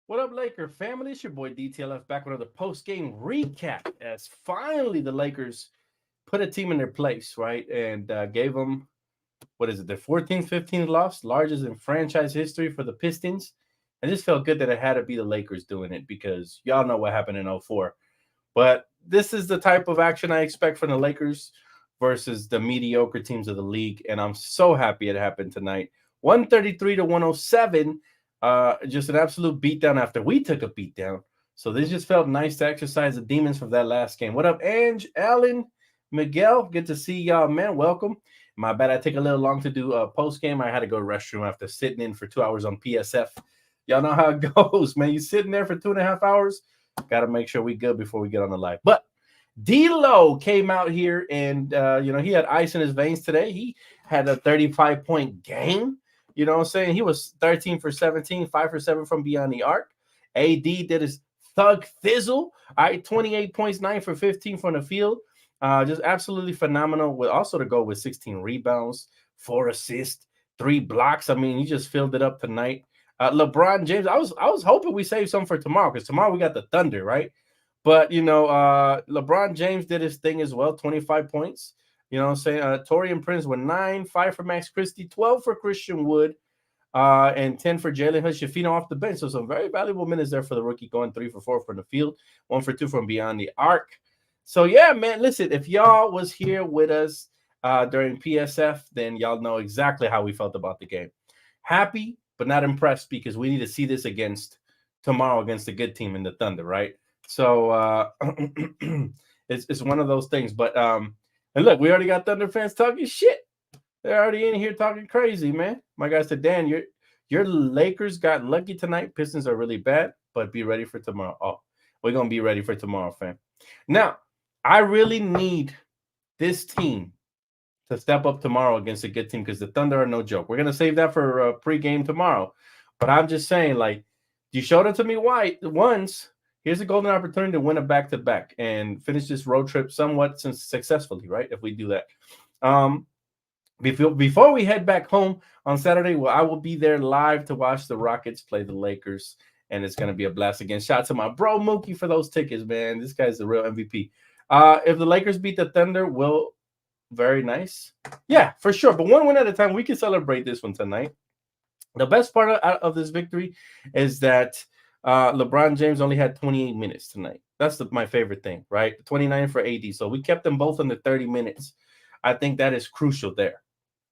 What up, Laker family? It's your boy DTLF back with another post-game recap as finally the Lakers put a team in their place, right? And gave them, what is it, their 14th, 15th loss, largest in franchise history for the Pistons. I just felt good that it had to be the Lakers doing it because y'all know what happened in '04. But this is the type of action I expect from the Lakers versus the mediocre teams of the league. And I'm so happy it happened tonight. 133 to 107. Just an absolute beatdown after we took a beatdown. So this just felt nice to exercise the demons from that last game. What up, Ange, Alan, Miguel? Good to see y'all, man. Welcome. My bad. I take a little long to do a post game. I had to go to the restroom after sitting in for 2 hours on PSF. Y'all know how it goes, man. You sitting there for 2.5 hours. Got to make sure we good before we get on the live. But D-Lo came out here and, he had ice in his veins today. He had a 35-point game. You know what I'm saying? He was 13 for 17, 5 for 7 from beyond the arc. AD did his thug thizzle. All right, 28 points, 9 for 15 from the field. Just absolutely phenomenal. With also to go with 16 rebounds, 4 assists, 3 blocks. I mean, he just filled it up tonight. LeBron James, I was hoping we saved some for tomorrow because tomorrow we got the Thunder, right? But, LeBron James did his thing as well, 25 points. You know what I'm saying? Torian Prince with 9, 5 for Max Christie, 12 for Christian Wood, and 10 for Jalen Hood-Schifino off the bench. So some very valuable minutes there for the rookie, going 3 for 4 from the field, 1 for 2 from beyond the arc. So, yeah, man, listen, if y'all was here with us during PSF, then y'all know exactly how we felt about the game. Happy, but not impressed because we need to see this tomorrow against a good team in the Thunder, right? So it's one of those things. But and look, we already got Thunder fans talking shit. They're already in here talking crazy, man. My guy said, Dan, your Lakers got lucky tonight. Pistons are really bad, but be ready for tomorrow. Oh, we're gonna be ready for tomorrow, fam. Now, I really need this team to step up tomorrow against a good team because the Thunder are no joke. We're gonna save that for pregame tomorrow. But I'm just saying, like, you showed it to me once. Here's a golden opportunity to win a back-to-back and finish this road trip somewhat successfully, right? If we do that. Before we head back home on Saturday, well, I will be there live to watch the Rockets play the Lakers, and it's going to be a blast again. Shout out to my bro Mookie for those tickets, man. This guy's the real MVP. If the Lakers beat the Thunder, very nice. Yeah, for sure. But one win at a time, we can celebrate this one tonight. The best part of this victory is that LeBron James only had 28 minutes tonight. That's my favorite thing, right? 29 for AD. So we kept them both under 30 minutes. I think that is crucial there,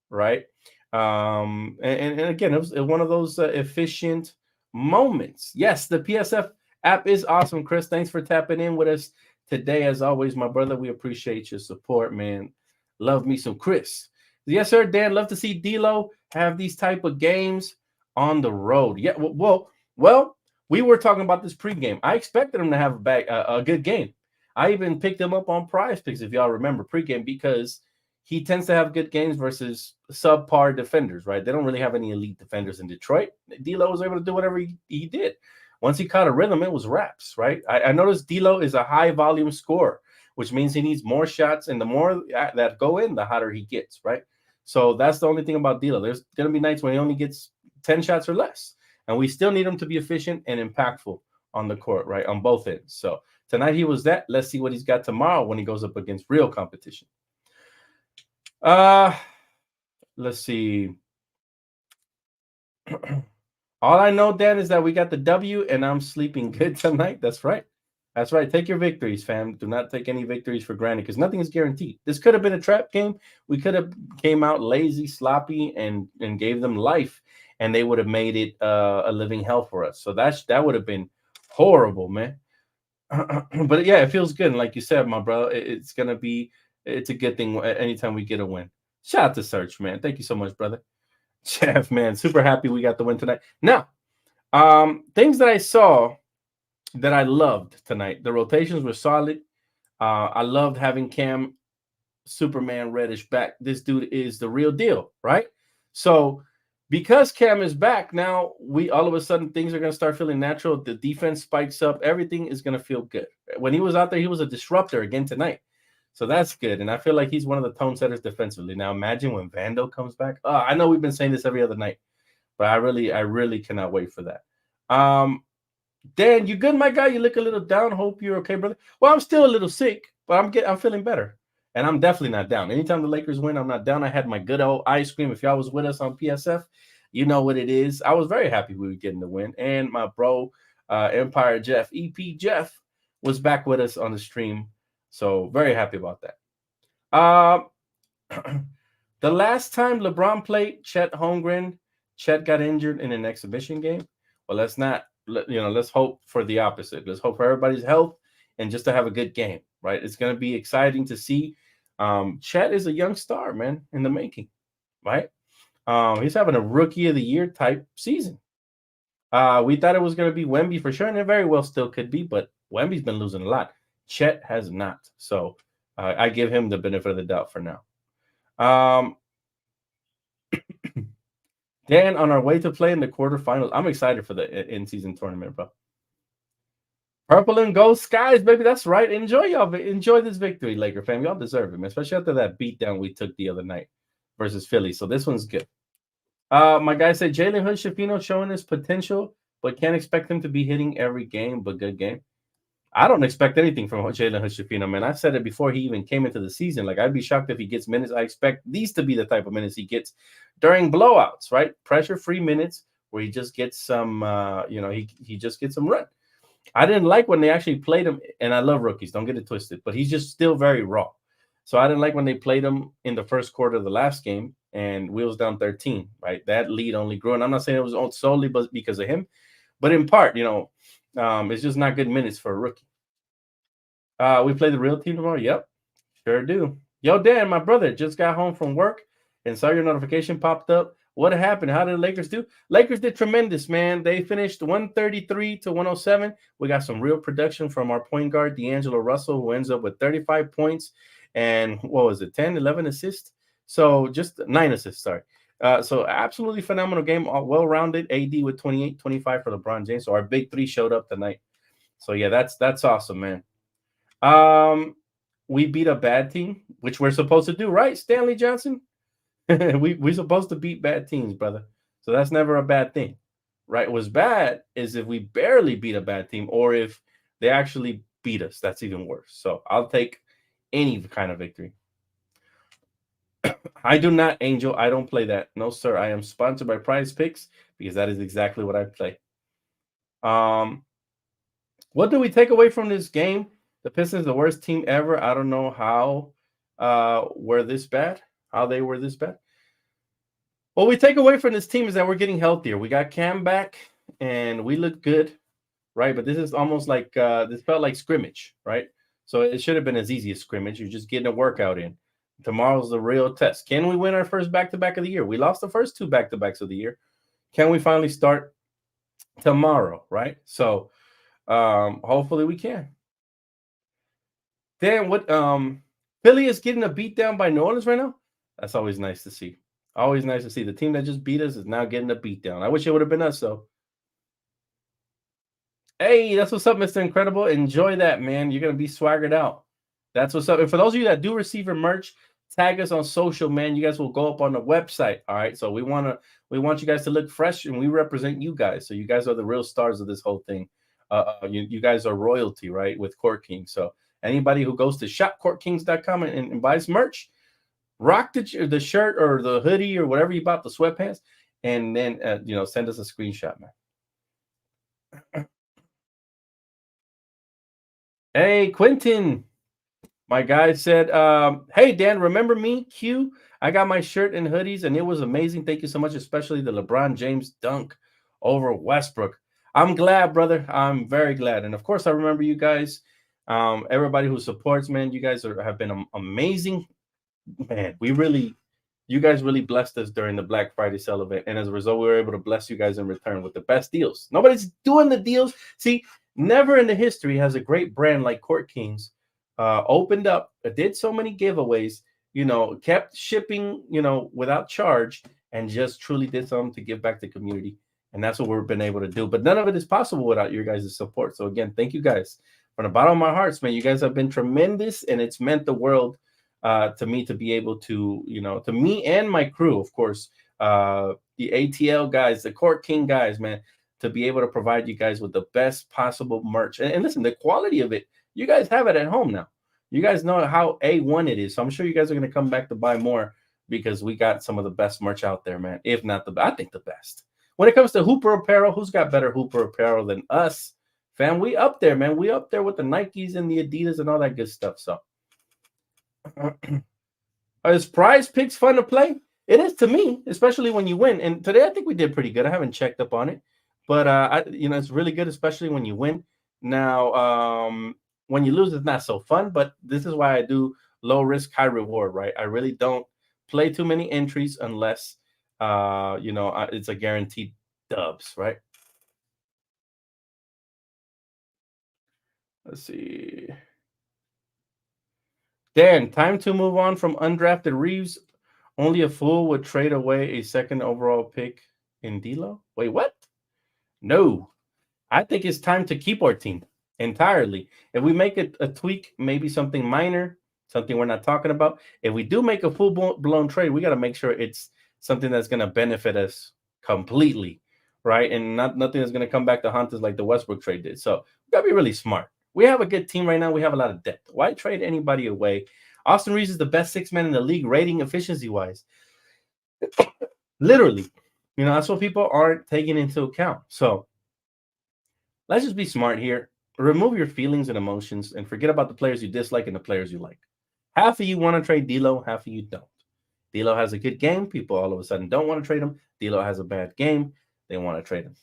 right? And again, it was one of those efficient moments. Yes, the PSF app is awesome, Chris. Thanks for tapping in with us today. As always, my brother, we appreciate your support, man. Love me some Chris. Yes, sir, Dan. Love to see D-Lo have these type of games on the road. Yeah, well, we were talking about this pregame. I expected him to have a good game. I even picked him up on Prize Picks, if y'all remember pregame, because he tends to have good games versus subpar defenders, right? They don't really have any elite defenders in Detroit. D-Lo was able to do whatever he did. Once he caught a rhythm, it was wraps, right? I noticed D-Lo is a high-volume scorer, which means he needs more shots, and the more that go in, the hotter he gets, right? So that's the only thing about D-Lo. There's going to be nights when he only gets 10 shots or less, and we still need him to be efficient and impactful on the court, right, on both ends. So tonight he was that. Let's see what he's got tomorrow when he goes up against real competition. Let's see. All I know, Dan, is that we got the W, and I'm sleeping good tonight. That's right. That's right. Take your victories, fam. Do not take any victories for granted because nothing is guaranteed. This could have been a trap game. We could have came out lazy, sloppy, and gave them life, and they would have made it a living hell for us. So that would have been horrible, man. But yeah, it feels good. And like you said, my brother, it's a good thing anytime we get a win. Shout out to Search, man. Thank you so much, brother. Jeff, man, super happy we got the win tonight. Now, things that I saw that I loved tonight. The rotations were solid. I loved having Cam Superman Reddish back. This dude is the real deal, right? So because Cam is back, now all of a sudden things are going to start feeling natural. The defense spikes up. Everything is going to feel good. When he was out there, he was a disruptor again tonight. So that's good. And I feel like he's one of the tone setters defensively. Now imagine when Vando comes back. I know we've been saying this every other night, but I really cannot wait for that. Dan, you good, my guy? You look a little down. Hope you're okay, brother. Well, I'm still a little sick, but I'm feeling better. And I'm definitely not down. Anytime the Lakers win, I'm not down. I had my good old ice cream. If y'all was with us on PSF, you know what it is. I was very happy we were getting the win. And my bro, Empire Jeff, EP Jeff, was back with us on the stream. So very happy about that. The last time LeBron played, Chet Holmgren, Chet got injured in an exhibition game. Well, let's hope for the opposite. Let's hope for everybody's health and just to have a good game, right? It's going to be exciting to see. Chet is a young star, man, in the making, right? He's having a rookie of the year type season. We thought it was going to be Wemby for sure, and it very well still could be, but Wemby's been losing a lot. Chet has not. So I give him the benefit of the doubt for now. Dan, on our way to play in the quarterfinals, I'm excited for the in-season tournament, bro. Purple and gold skies, baby. That's right. Enjoy this victory, Laker fam. Y'all deserve it, man. Especially after that beatdown we took the other night versus Philly. So this one's good. My guy said Jalen Hood-Schifino showing his potential, but can't expect him to be hitting every game. But good game. I don't expect anything from Jalen Hood-Schifino, man. I've said it before he even came into the season. Like, I'd be shocked if he gets minutes. I expect these to be the type of minutes he gets during blowouts, right? Pressure-free minutes where he just gets some, he just gets some run. I didn't like when they actually played him, and I love rookies. Don't get it twisted, but he's just still very raw. So I didn't like when they played him in the first quarter of the last game, and we was down 13, right? That lead only grew, and I'm not saying it was solely because of him, but in part, it's just not good minutes for a rookie. We play the real team tomorrow? Yep, sure do. Yo, Dan, my brother, just got home from work and saw your notification popped up. What happened? How did the Lakers do? Lakers did tremendous, man. They finished 133 to 107. We got some real production from our point guard, D'Angelo Russell, who ends up with 35 points and 10, 11 assists. So just 9 assists, sorry. So absolutely phenomenal game, well-rounded. AD with 28, 25 for LeBron James. So our big three showed up tonight. So yeah, that's awesome, man. We beat a bad team, which we're supposed to do, right, Stanley Johnson? we're supposed to beat bad teams, brother. So that's never a bad thing, right? What's bad is if we barely beat a bad team or if they actually beat us. That's even worse. So I'll take any kind of victory. I do not, Angel. I don't play that. No, sir. I am sponsored by Prize Picks because that is exactly what I play. What do we take away from this game? The Pistons, the worst team ever. I don't know how were this bad. How they were this bad. What we take away from this team is that we're getting healthier. We got Cam back, and we look good, right? But this is almost like this felt like scrimmage, right? So it should have been as easy as scrimmage. You're just getting a workout in. Tomorrow's the real test. Can we win our first back-to-back of the year? We lost the first 2 back-to-backs of the year. Can we finally start tomorrow, right? So hopefully we can. Then what Philly is getting a beat down by New Orleans right now. That's always nice to see. Always nice to see. The team that just beat us is now getting a beat down. I wish it would have been us, though. Hey, that's what's up, Mr. Incredible. Enjoy that, man. You're gonna be swaggered out. That's what's up. And for those of you that do receive your merch, tag us on social, man. You guys will go up on the website. All right. So we want you guys to look fresh, and we represent you guys. So you guys are the real stars of this whole thing. You guys are royalty, right? With Court King. So anybody who goes to shopcourtkings.com and buys merch, rock the shirt or the hoodie or whatever you bought, the sweatpants, and then send us a screenshot, man. Hey, Quentin, my guy said, hey, Dan, remember me, Q? I got my shirt and hoodies, and it was amazing. Thank you so much, especially the LeBron James dunk over Westbrook. I'm glad, brother. I'm very glad. And, of course, I remember you guys, everybody who supports, man. You guys have been amazing. Man, you guys really blessed us during the Black Friday sale event. And as a result, we were able to bless you guys in return with the best deals. Nobody's doing the deals. See, never in the history has a great brand like Court Kings opened up, did so many giveaways, kept shipping, without charge, and just truly did something to give back to the community. And that's what we've been able to do. But none of it is possible without your guys' support. So again, thank you guys from the bottom of my hearts, man. You guys have been tremendous, and it's meant the world to me to be able to, to me and my crew, of course, the ATL guys, the Court King guys, man. to be able to provide you guys with the best possible merch. And listen, the quality of it, you guys have it at home now. You guys know how A1 it is. So I'm sure you guys are going to come back to buy more because we got some of the best merch out there, man. If not I think the best. When it comes to Hooper apparel, who's got better Hooper apparel than us? Fam, we up there, man. We up there with the Nikes and the Adidas and all that good stuff. So is Prize Picks fun to play? It is to me, especially when you win. And today I think we did pretty good. I haven't checked up on it, but it's really good, especially when you win. Now, when you lose, it's not so fun. But this is why I do low risk, high reward. Right? I really don't play too many entries unless it's a guaranteed dubs. Right? Let's see. Dan, time to move on from undrafted Reaves. Only a fool would trade away a second overall pick in D'Lo. Wait, what? No, I think it's time to keep our team entirely. If we make it a tweak, maybe something minor, something we're not talking about. If we do make a full-blown trade, we got to make sure it's something that's going to benefit us completely, right? And nothing that's going to come back to haunt us like the Westbrook trade did. So we got to be really smart. We have a good team right now. We have a lot of depth. Why trade anybody away? Austin Reaves is the best six man in the league, rating efficiency-wise. Literally. That's what people aren't taking into account. So let's just be smart here. Remove your feelings and emotions and forget about the players you dislike and the players you like. Half of you want to trade D'Lo, half of you don't. D'Lo has a good game. People all of a sudden don't want to trade him. D'Lo has a bad game. They want to trade him.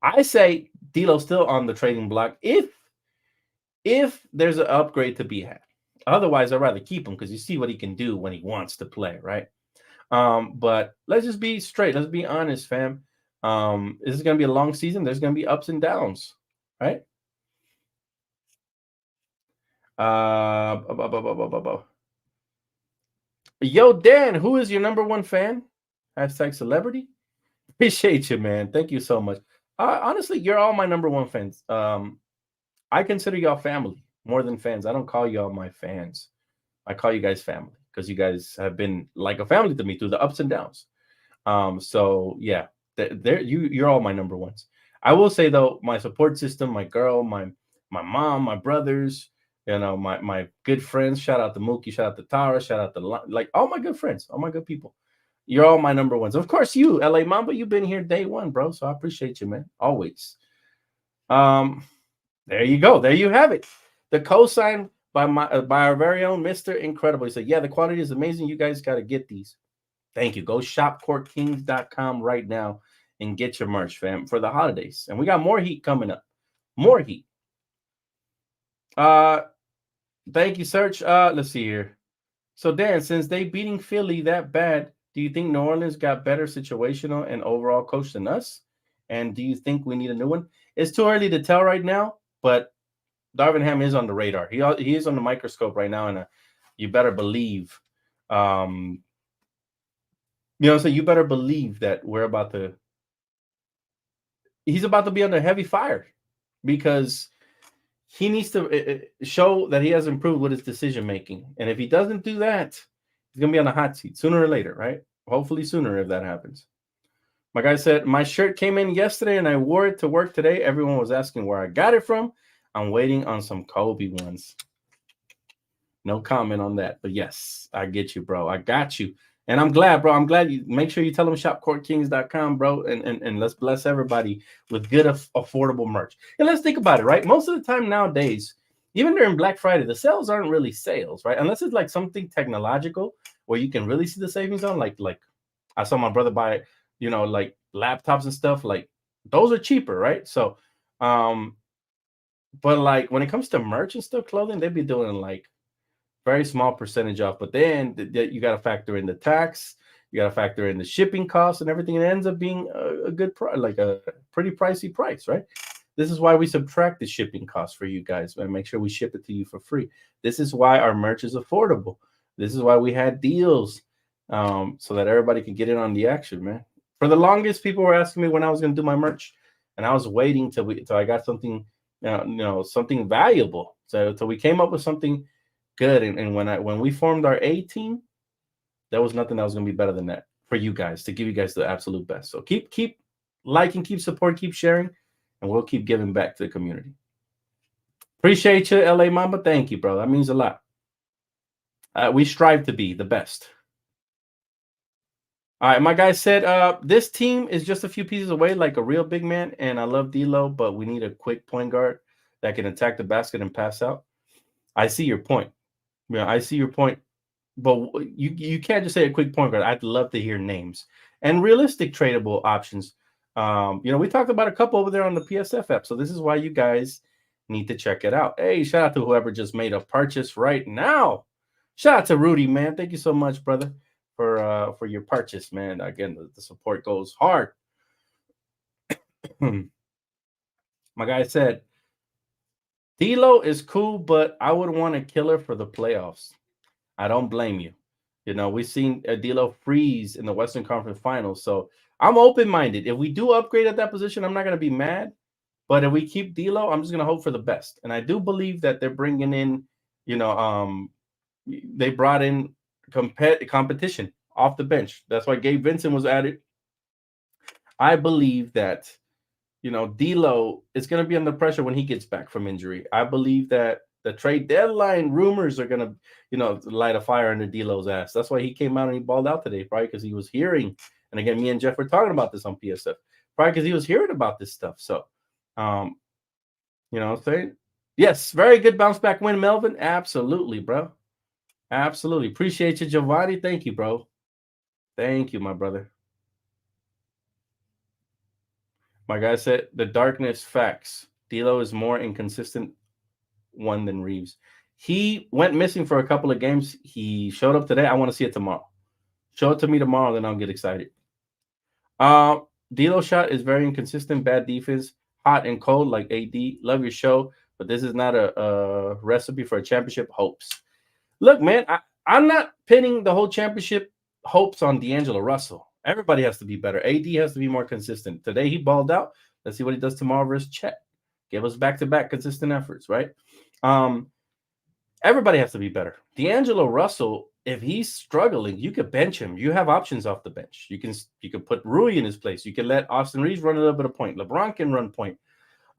I say D'Lo's still on the trading block if there's an upgrade to be had. Otherwise, I'd rather keep him because you see what he can do when he wants to play, right? But let's just be straight. Let's be honest, fam. This is going to be a long season. There's going to be ups and downs, right? Yo, Dan, who is your number one fan? Hashtag celebrity. Appreciate you, man. Thank you so much. Honestly, you're all my number one fans. I consider y'all family more than fans. I don't call y'all my fans. I call you guys family because you guys have been like a family to me through the ups and downs. So yeah, you're all my number ones. I will say though, my support system, my girl, my mom, my brothers, my good friends. Shout out to Mookie, shout out to Tara, shout out to like all my good friends, all my good people. You're all my number ones. Of course, you, LA Mamba, you've been here day one, bro. So I appreciate you, man. Always. There you go. There you have it. The cosign by our very own Mr. Incredible. He said, yeah, the quality is amazing. You guys got to get these. Thank you. Go shopcourtkings.com right now and get your merch, fam, for the holidays. And we got more heat coming up. More heat. Thank you, Serge. Let's see here. So, Dan, since they beating Philly that bad, do you think New Orleans got better situational and overall coach than us? And do you think we need a new one? It's too early to tell right now, but Darvin Ham is on the radar. He is on the microscope right now, and you better believe, so you better believe that he's about to be under heavy fire because he needs to show that he has improved with his decision making. And if he doesn't do that, he's gonna be on the hot seat sooner or later, right? Hopefully sooner if that happens. My guy said, my shirt came in yesterday and I wore it to work today. Everyone was asking where I got it from. I'm waiting on some Kobe ones. No comment on that. But yes, I get you, bro. I got you. And I'm glad, bro. I'm glad you make sure you tell them shopcourtkings.com, bro. And let's bless everybody with good, affordable merch. And let's think about it, right? Most of the time nowadays, even during Black Friday, the sales aren't really sales, right? Unless it's like something technological where you can really see the savings on. Like I saw my brother buy, like laptops and stuff. Like those are cheaper, right? So, but like when it comes to merch and stuff, clothing, they'd be doing like very small percentage off. But then you got to factor in the tax, you got to factor in the shipping costs and everything. It ends up being a good price, like a pretty pricey price, right? This is why we subtract the shipping costs for you guys and make sure we ship it to you for free. This is why our merch is affordable. This is why we had deals, so that everybody can get in on the action, man. For the longest, people were asking me when I was going to do my merch, and I was waiting till I got something, something valuable. So we came up with something good. And when we formed our A team, there was nothing that was going to be better than that for you guys, to give you guys the absolute best. So keep like and keep support, keep sharing, and we'll keep giving back to the community. Appreciate you, LA Mamba. Thank you, bro. That means a lot. We strive to be the best. All right, my guy said, this team is just a few pieces away, like a real big man. And I love D'Lo, but we need a quick point guard that can attack the basket and pass out. I see your point. Yeah, I see your point. But you can't just say a quick point guard. I'd love to hear names and realistic tradable options. We talked about a couple over there on the PSF app. So this is why you guys need to check it out. Hey, shout out to whoever just made a purchase right now. Shout out to Rudy, man. Thank you so much, brother, for your purchase, man. Again, the support goes hard. My guy said, D'Lo is cool, but I would want a killer for the playoffs. I don't blame you. We've seen D'Lo freeze in the Western Conference Finals, so I'm open-minded. If we do upgrade at that position, I'm not going to be mad. But if we keep D'Lo, I'm just going to hope for the best. And I do believe that they're bringing in, they brought in competition off the bench. That's why Gabe Vincent was added. I believe that, D'Lo is going to be under pressure when he gets back from injury. I believe that the trade deadline rumors are going to, light a fire under D'Lo's ass. That's why he came out and he balled out today, probably because he was hearing. And again, me and Jeff were talking about this on PSF, probably because he was hearing about this stuff. So, what I'm saying? Yes, very good bounce back win, Melvin. Absolutely, bro. Absolutely. Appreciate you, Giovanni. Thank you, bro. Thank you, my brother. My guy said the darkness facts. D'Lo is more inconsistent one than Reaves. He went missing for a couple of games. He showed up today. I want to see it tomorrow. Show it to me tomorrow, then I'll get excited. D'Lo shot is very inconsistent. Bad defense. Hot and cold like AD. Love your show, but this is not a recipe for a championship hopes. Look, man, I'm not pinning the whole championship hopes on D'Angelo Russell. Everybody has to be better. AD has to be more consistent. Today he balled out. Let's see what he does tomorrow versus Chet. Give us back-to-back consistent efforts, right? Everybody has to be better. D'Angelo Russell, if he's struggling, you could bench him. You have options off the bench. You can put Rui in his place. You can let Austin Reaves run a little bit of point. LeBron can run point.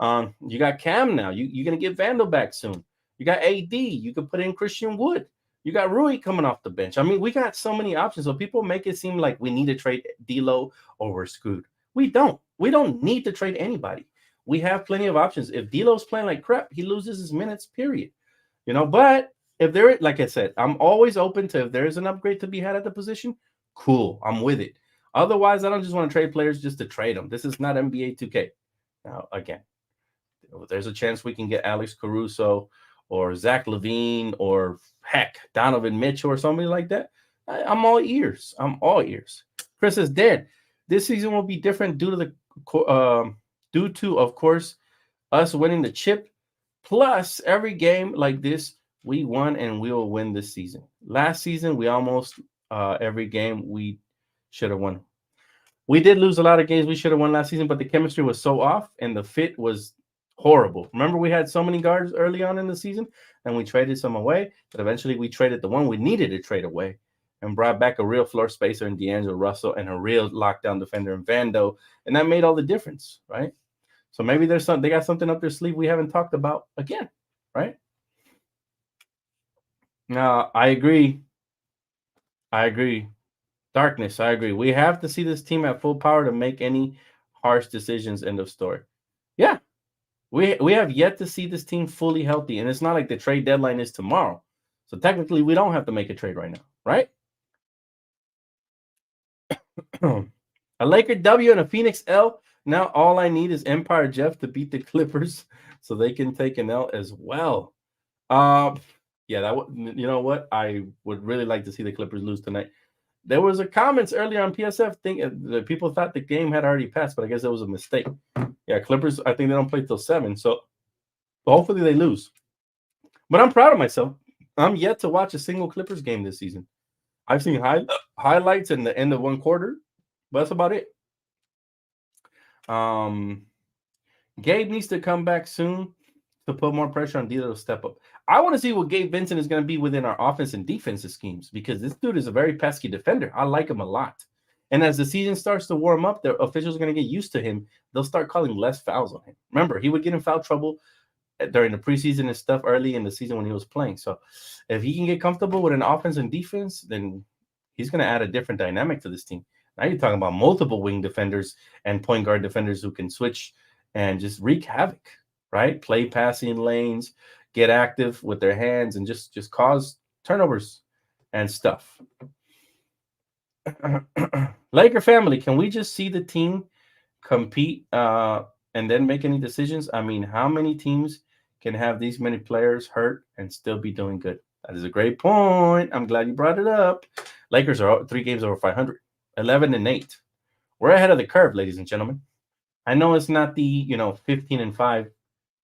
You got Cam now. You're going to get Vandal back soon. You got AD. You could put in Christian Wood. You got Rui coming off the bench. I mean, we got so many options. So people make it seem like we need to trade D'Lo or we're screwed. We don't. We don't need to trade anybody. We have plenty of options. If D'Lo's playing like crap, he loses his minutes, period. But if there, like I said, I'm always open to if there is an upgrade to be had at the position, cool. I'm with it. Otherwise, I don't just want to trade players just to trade them. This is not NBA 2K. Now, again, there's a chance we can get Alex Caruso or Zach LaVine or heck, Donovan Mitchell or somebody like that. I'm all ears. I'm all ears. Chris is dead. This season will be different due to, of course, us winning the chip. Plus, every game like this, we won and we will win this season. Last season, we almost every game we should have won. We did lose a lot of games we should have won last season, but the chemistry was so off and the fit was horrible. Remember, we had so many guards early on in the season and we traded some away, but eventually we traded the one we needed to trade away and brought back a real floor spacer in D'Angelo Russell and a real lockdown defender in Vando, and that made all the difference, right? So maybe they got something up their sleeve we haven't talked about again, right? Now, I agree. Darkness, I agree. We have to see this team at full power to make any harsh decisions. End of story. Yeah. We have yet to see this team fully healthy, and it's not like the trade deadline is tomorrow. So technically, we don't have to make a trade right now, right? A Laker W and a Phoenix L. Now all I need is Empire Jeff to beat the Clippers so they can take an L as well. Yeah, you know what? I would really like to see the Clippers lose tonight. There was a comments earlier on PSF that people thought the game had already passed, but I guess that was a mistake. Yeah, Clippers, I think they don't play till 7, so hopefully they lose. But I'm proud of myself. I'm yet to watch a single Clippers game this season. I've seen highlights in the end of one quarter, but that's about it. Gabe needs to come back soon to put more pressure on D'Lo to step up. I want to see what Gabe Vincent is going to be within our offense and defensive schemes because this dude is a very pesky defender. I like him a lot. And as the season starts to warm up, the officials are going to get used to him. They'll start calling less fouls on him. Remember, he would get in foul trouble during the preseason and stuff early in the season when he was playing. So if he can get comfortable with an offense and defense, then he's going to add a different dynamic to this team. Now you're talking about multiple wing defenders and point guard defenders who can switch and just wreak havoc, right? Play passing lanes, get active with their hands, and just cause turnovers and stuff. Laker family, can we just see the team compete and then make any decisions? I mean, how many teams can have these many players hurt and still be doing good? That is a great point. I'm glad you brought it up. Lakers are 3 games over 500, 11-8. We're ahead of the curve, ladies and gentlemen. I know it's not the 15-5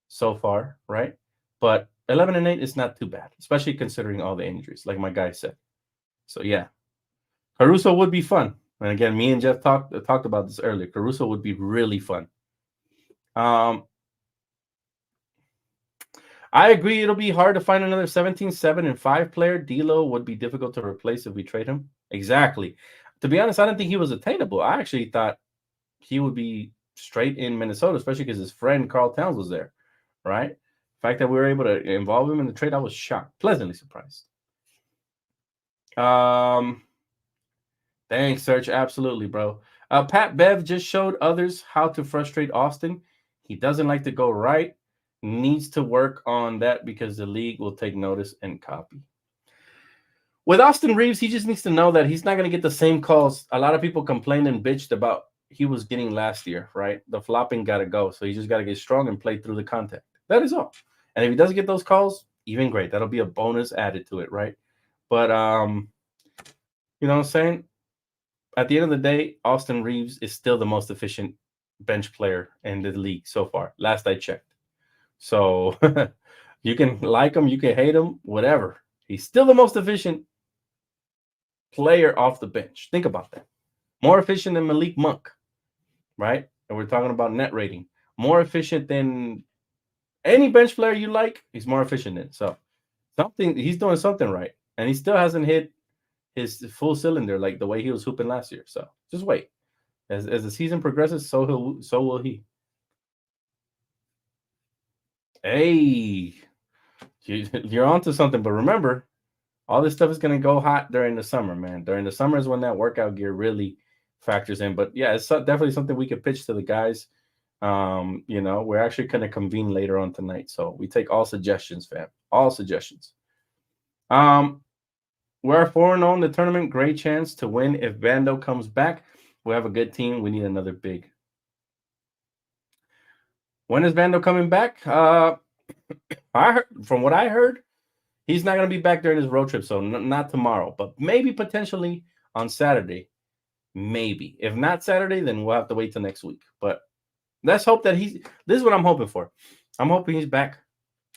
so far, right? But 11-8 is not too bad, especially considering all the injuries, like my guy said. So yeah, Caruso would be fun. And again, me and Jeff talked about this earlier. Caruso would be really fun. I agree. It'll be hard to find another 17, 7, and 5 player. D'Lo would be difficult to replace if we trade him. Exactly. To be honest, I didn't think he was attainable. I actually thought he would be straight in Minnesota, especially because his friend Karl Towns was there, right? The fact that we were able to involve him in the trade, I was shocked, pleasantly surprised. Thanks, Serge. Absolutely, bro. Pat Bev just showed others how to frustrate Austin. He doesn't like to go right. Needs to work on that because the league will take notice and copy. With Austin Reaves, he just needs to know that he's not going to get the same calls. A lot of people complained and bitched about he was getting last year, right? The flopping got to go. So he just got to get strong and play through the contact. That is all. And if he doesn't get those calls, even great. That'll be a bonus added to it, right? But, you know what I'm saying? At the end of the day, Austin Reaves is still the most efficient bench player in the league so far. Last I checked. So you can like him, you can hate him, whatever. He's still the most efficient player off the bench. Think about that. More efficient than Malik Monk, right? And we're talking about net rating. More efficient than any bench player you like. He's more efficient than. So he's doing something right. And he still hasn't hit his full cylinder like the way he was hooping last year. So just wait. As the season progresses, so will he. Hey, you're onto something. But remember, all this stuff is going to go hot during the summer, man. During the summer is when that workout gear really factors in. But yeah, it's definitely something we could pitch to the guys. We're actually going to convene later on tonight. So we take all suggestions, fam. All suggestions. We're 4-0 in the tournament. Great chance to win if Vando comes back. We have a good team. We need another big. When is Vando coming back? From what I heard, he's not going to be back during his road trip, so not tomorrow, but maybe potentially on Saturday. Maybe. If not Saturday, then we'll have to wait till next week. But let's hope that this is what I'm hoping for. I'm hoping he's back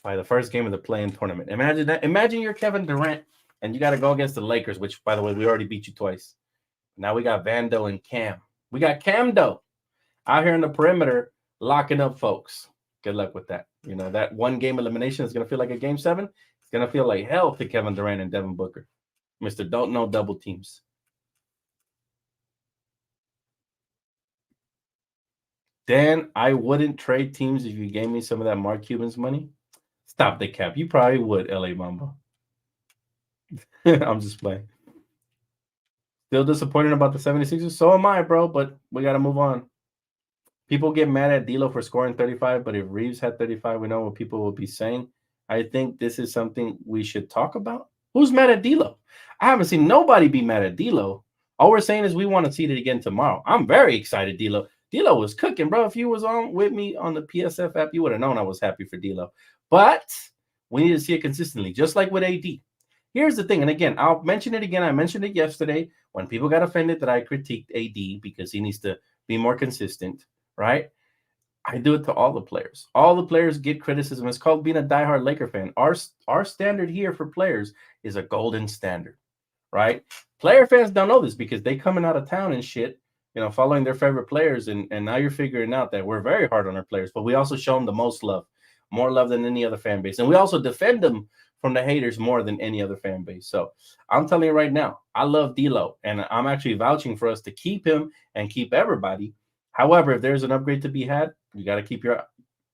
by the first game of the play-in tournament. Imagine that. Imagine you're Kevin Durant and you got to go against the Lakers, which, by the way, we already beat you twice. Now we got Vando and Cam. We got Camdo out here in the perimeter locking up folks. Good luck with that. That one game elimination is going to feel like a game 7. It's going to feel like hell to Kevin Durant and Devin Booker. Mr. Don't Know double teams. Dan, I wouldn't trade teams if you gave me some of that Mark Cuban's money. Stop the cap. You probably would, LA Mamba. I'm just playing. Still disappointed about the 76ers? So am I, bro, but we got to move on. People get mad at D'Lo for scoring 35, but if Reaves had 35, we know what people will be saying. I think this is something we should talk about. Who's mad at D'Lo? I haven't seen nobody be mad at D'Lo. All we're saying is we want to see it again tomorrow. I'm very excited, D'Lo. D'Lo was cooking, bro. If you was on with me on the PSF app, you would have known I was happy for D'Lo. But we need to see it consistently, just like with AD. Here's the thing, and again, I'll mention it again. I mentioned it yesterday when people got offended that I critiqued AD because he needs to be more consistent, right? I do it to all the players. All the players get criticism. It's called being a diehard Laker fan. Our standard here for players is a golden standard, right? Player fans don't know this because they coming out of town and shit, following their favorite players, and now you're figuring out that we're very hard on our players, but we also show them the most love. more love than any other fan base. And we also defend him from the haters more than any other fan base. So I'm telling you right now, I love D'Lo, and I'm actually vouching for us to keep him and keep everybody. However, if there's an upgrade to be had, you got to keep your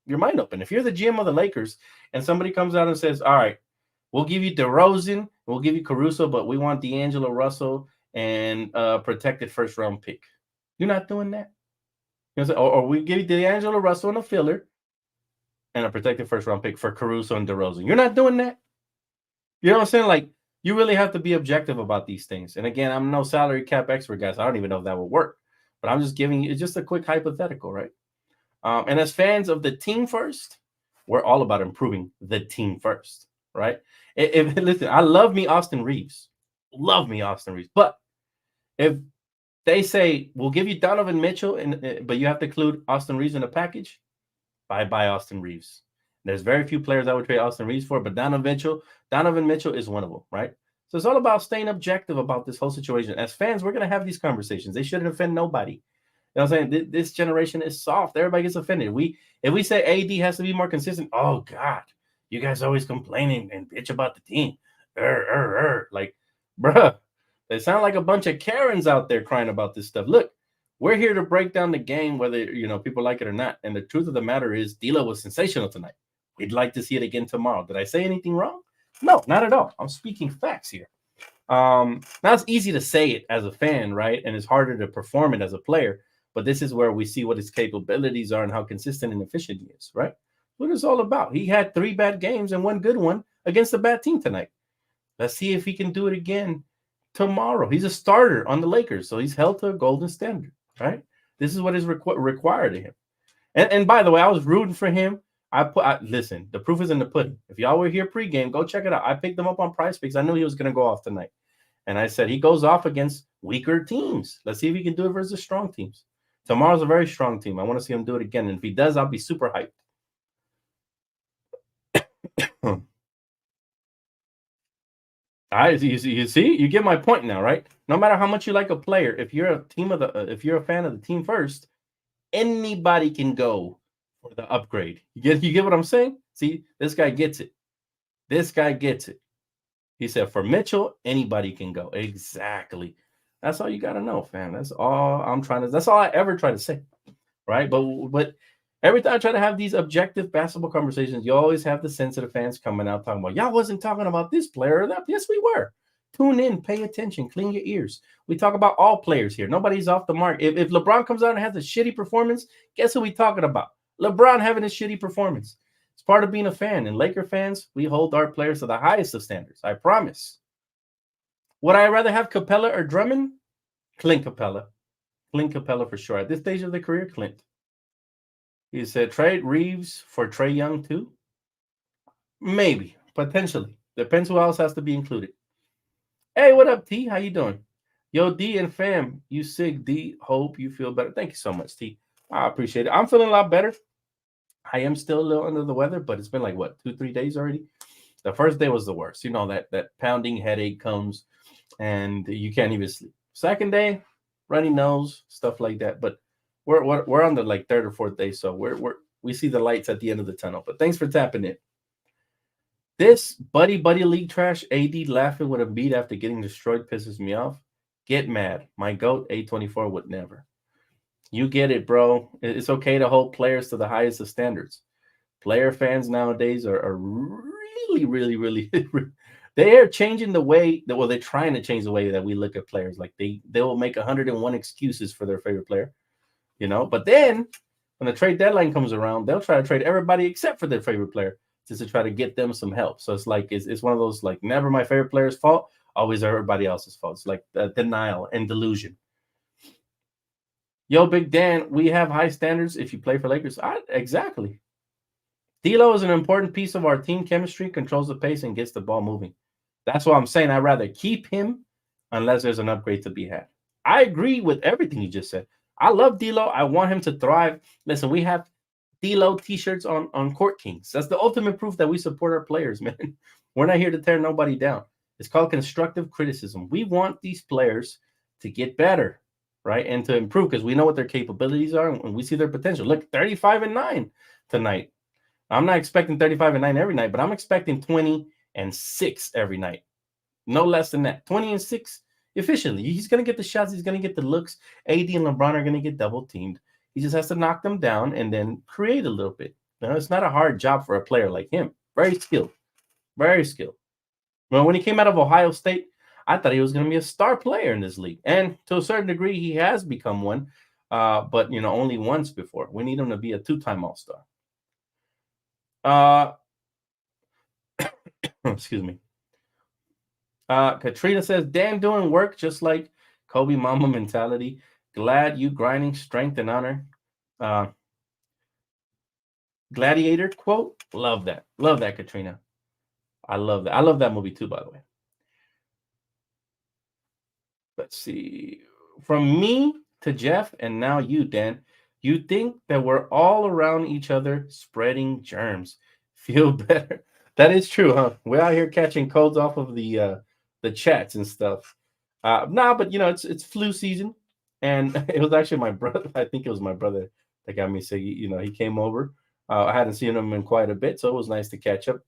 mind open. If you're the GM of the Lakers and somebody comes out and says, all right, we'll give you DeRozan, we'll give you Caruso, but we want D'Angelo Russell and protected first round pick. You're not doing that. You know, or we give you D'Angelo Russell and a filler and a protected first round pick for Caruso and DeRozan. You're not doing that. You know what I'm saying? Like, you really have to be objective about these things. And again, I'm no salary cap expert, guys. I don't even know if that will work. But I'm just giving you just a quick hypothetical, right? And as fans of the team first, we're all about improving the team first, right? Listen, I love me Austin Reaves. Love me Austin Reaves. But if they say, we'll give you Donovan Mitchell, but you have to include Austin Reaves in the package, bye-bye Austin Reaves. There's very few players I would trade Austin Reaves for, but Donovan Mitchell is one of them, right? So it's all about staying objective about this whole situation. As fans, we're going to have these conversations. They shouldn't offend nobody. You know what I'm saying? This generation is soft. Everybody gets offended. If we say AD has to be more consistent, oh, God, you guys always complaining and bitch about the team. Like, bruh, they sound like a bunch of Karens out there crying about this stuff. Look, we're here to break down the game, whether, people like it or not. And the truth of the matter is, D'Lo was sensational tonight. We'd like to see it again tomorrow. Did I say anything wrong? No, not at all. I'm speaking facts here. Now it's easy to say it as a fan, right? And it's harder to perform it as a player. But this is where we see what his capabilities are and how consistent and efficient he is, right? What it's all about. He had 3 bad games and 1 good one against a bad team tonight. Let's see if he can do it again tomorrow. He's a starter on the Lakers, so he's held to a golden standard, right? This is what is required of him. And by the way, I was rooting for him. Listen, the proof is in the pudding. If y'all were here pregame, go check it out. I picked him up on Price Picks. I knew he was going to go off tonight. And I said, he goes off against weaker teams. Let's see if he can do it versus strong teams. Tomorrow's a very strong team. I want to see him do it again. And if he does, I'll be super hyped. You see, you get my point now, right? No matter how much you like a player, if you're a fan of the team first, anybody can go for the upgrade. You get what I'm saying? See, this guy gets it. He said, for Mitchell, anybody can go. Exactly. That's all you got to know, fam. That's all I ever try to say, right? But every time I try to have these objective basketball conversations, you always have the sensitive fans coming out talking about, y'all wasn't talking about this player or that. Yes, we were. Tune in, pay attention, clean your ears. We talk about all players here. Nobody's off the mark. If LeBron comes out and has a shitty performance, guess who we talking about? LeBron having a shitty performance. It's part of being a fan. And Laker fans, we hold our players to the highest of standards. I promise. Would I rather have Capella or Drummond? Clint Capella. Clint Capella for sure. At this stage of the career, Clint. He said, trade Reaves for Trae Young too? Maybe. Potentially. Depends who else has to be included. Hey, what up, T? How you doing? Yo, D and fam, you sick, D. Hope you feel better. Thank you so much, T. I appreciate it. I'm feeling a lot better. I am still a little under the weather, but it's been like, 2-3 days already? The first day was the worst. You know, that pounding headache comes and you can't even sleep. Second day, runny nose, stuff like that. But we're on the like 3rd or 4th day, so we see the lights at the end of the tunnel. But thanks for tapping in. This buddy league trash, AD laughing with a beat after getting destroyed pisses me off. Get mad. My GOAT, A24, would never. You get it, bro. It's okay to hold players to the highest of standards. Player fans nowadays are really, really, really they are changing the way that, they're trying to change the way that we look at players. Like they will make 101 excuses for their favorite player, But then when the trade deadline comes around, they'll try to trade everybody except for their favorite player just to try to get them some help. So it's like it's one of those like never my favorite player's fault, always everybody else's fault. It's like denial and delusion. Yo, Big Dan, we have high standards if you play for Lakers. Exactly. D'Lo is an important piece of our team chemistry, controls the pace, and gets the ball moving. That's what I'm saying. I'd rather keep him unless there's an upgrade to be had. I agree with everything you just said. I love D'Lo. I want him to thrive. Listen, we have D'Lo T-shirts on Court Kings. That's the ultimate proof that we support our players, man. We're not here to tear nobody down. It's called constructive criticism. We want these players to get better, right, and to improve because we know what their capabilities are and we see their potential. Look, 35-9 tonight. I'm not expecting 35-9 every night, but I'm expecting 20-6 every night. No less than that. 20-6 efficiently. He's going to get the shots. He's going to get the looks. AD and LeBron are going to get double teamed. He just has to knock them down and then create a little bit. You know, it's not a hard job for a player like him. Very skilled. Very skilled. Well, when he came out of Ohio State, I thought he was going to be a star player in this league. And to a certain degree, he has become one. But, you know, only once before. We need him to be a two-time All-Star. Excuse me. Katrina says, Dan doing work just like Kobe Mama mentality. Glad you grinding strength and honor. Gladiator quote. Love that. Love that, Katrina. I love that. I love that movie too, by the way. Let's see. From me to Jeff and now you, Dan. You think that we're all around each other spreading germs. Feel better. That is true, huh? We're out here catching colds off of the chats and stuff. Nah, but you know, it's flu season. And it was actually my brother. I think it was my brother that got me sick. You know, he came over. I hadn't seen him in quite a bit, so it was nice to catch up.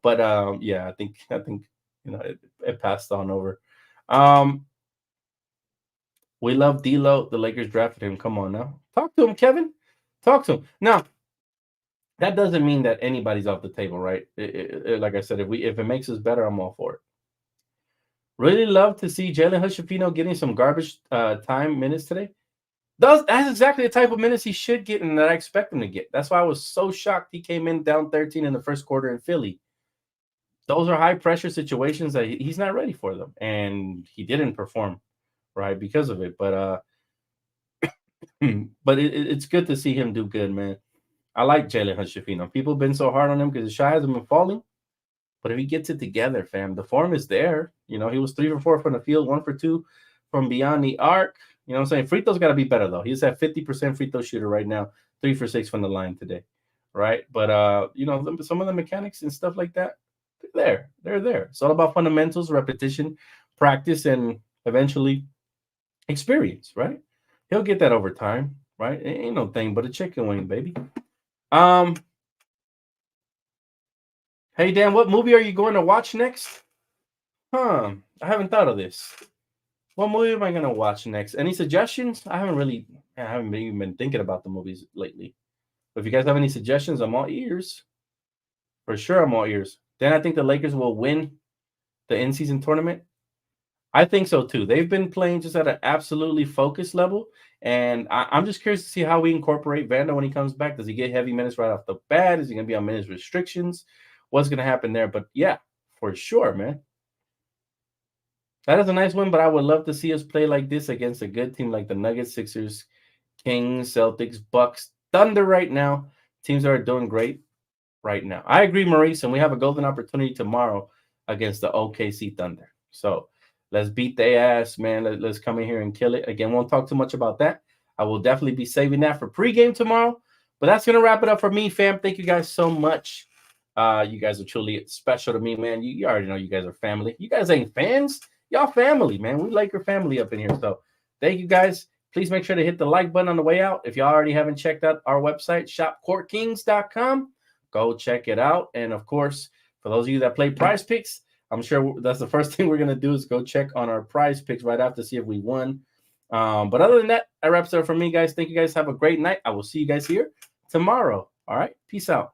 But yeah, I think you know it passed on over. We love D'Lo. The Lakers drafted him. Come on now, talk to him, Kevin. Talk to him now. That doesn't mean that anybody's off the table, right? Like I said, if it makes us better, I'm all for it. Really love to see Jalen Hood-Schifino getting some garbage time minutes today. That's exactly the type of minutes he should get and that I expect him to get. That's why I was so shocked he came in down 13 in the first quarter in Philly. Those are high pressure situations that he's not ready for them, and he didn't perform right because of it. But but it's good to see him do good, man. I like Jalen Hood-Schifino. People have been so hard on him because the shot hasn't been falling. But if he gets it together, fam, the form is there. You know, he was 3 for 4 from the field, 1 for 2 from beyond the arc. You know what I'm saying? Free throws got to be better, though. He's at 50% free throw shooter right now, 3 for 6 from the line today, right? But, you know, some of the mechanics and stuff like that, they're there. They're there. It's all about fundamentals, repetition, practice, and eventually experience, right? He'll get that over time, right? It ain't no thing but a chicken wing, baby. Hey, Dan, what movie are you going to watch next? I haven't thought of this. What movie am I going to watch next? Any suggestions? I haven't even been thinking about the movies lately. But if you guys have any suggestions, I'm all ears. For sure, I'm all ears. Dan, I think the Lakers will win the in-season tournament. I think so, too. They've been playing just at an absolutely focused level. And I'm just curious to see how we incorporate Vando when he comes back. Does he get heavy minutes right off the bat? Is he going to be on minutes restrictions? What's going to happen there? But, yeah, for sure, man. That is a nice win, but I would love to see us play like this against a good team like the Nuggets, Sixers, Kings, Celtics, Bucks, Thunder right now. Teams that are doing great right now. I agree, Maurice, and we have a golden opportunity tomorrow against the OKC Thunder. So let's beat their ass, man. Let's come in here and kill it. Again, won't talk too much about that. I will definitely be saving that for pregame tomorrow. But that's going to wrap it up for me, fam. Thank you guys so much. You guys are truly special to me, man. You already know you guys are family. You guys ain't fans. Y'all family, man. We like your family up in here. So thank you guys. Please make sure to hit the like button on the way out. If y'all already haven't checked out our website, shopcourtkings.com, go check it out. And of course, for those of you that play Prize Picks, I'm sure that's the first thing we're going to do is go check on our Prize Picks right after to see if we won. But other than that wraps it up for me, guys. Thank you guys. Have a great night. I will see you guys here tomorrow. All right. Peace out.